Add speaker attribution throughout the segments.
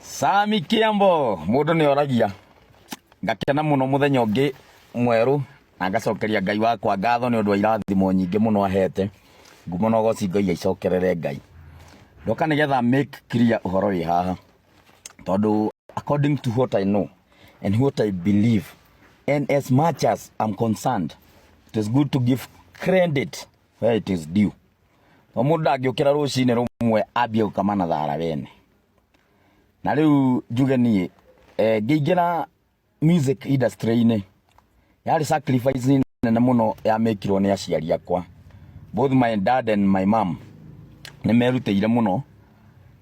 Speaker 1: Sami Kiambo mundu ni oragia ngakena muno muthenya ungi mweru na ngacokeria Ngai wakwa ngatho ni undu wa irathimo nyingi muno ahete ngumo no goci Ngai icokerere Ngai ndoka nigetha make clear uhoro wi haha tondu according to what I know and what I believe and as much as I'm concerned, it is good to give credit where it is due. Mundu angiukira rucini rumwe ambie gukamana thara wene na riu njuge nie ngiingira music industry ini yari sacrifice nene muno ya mekirwo ni aciari akwa, both my dad and my mom ni merutire muno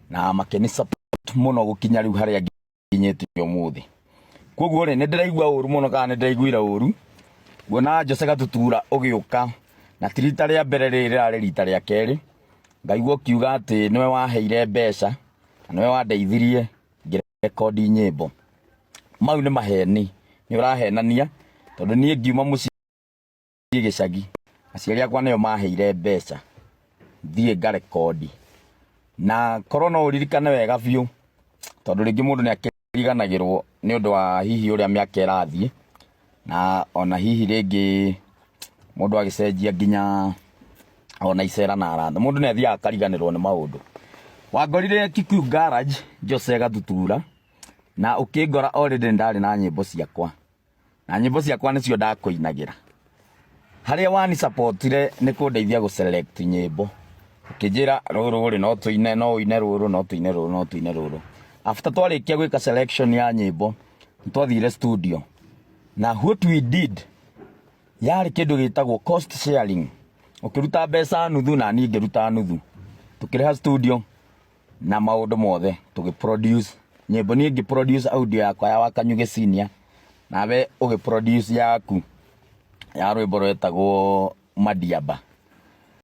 Speaker 1: na makeni support muno gukinya riu haria nginyite umuthi. Koguo ri ni ndiraigua uru muno kana ni ndiraiguira uru ngona Jose Gatutura ugiuka na tirita ria mbere riri rari rita ria keri ngaigua kiuga ati niwe waheire mbeca na niwe wandeithirie ngirekodi nyimbo. Mau ni maheni, ni urahenania tondu nie ngiuma mucii gicagi aciari akwa nio maheire mbeca thie ngarekodi na korona uririkane wega biu tondu ringi mundu ni akiriganagirwo ni undu wa hihi uria miaka irathie na ona hihi ringi mundu agicenjia nginya ona icera na aranda mundu ni athia akariganirwo ni maundu. Wangorire Kikuyu Garage Jose Gatutura na ukingora already ndari na nyimbo ciakwa na nyimbo ciakwa nicio ndakuinagira haria wani supportire ni kundeithia gu select nyimbo ukijira ruru ri no tuine no ine ruru no tuine ruru no tuine ruru. After twarikia gwika selection ya nyimbo twathire studio na what we did yari kindu gitagwo cost sharing, ukiruta mbeca nuthu na ni ngiruta nuthu tukireha studio na maundu mothe tugiproduce nyimbo ni ngiproduce audio yakwa ya Wakanyuge Senior nawe ugiproduce yaku ya rwimbo rwetagwo Madiaba.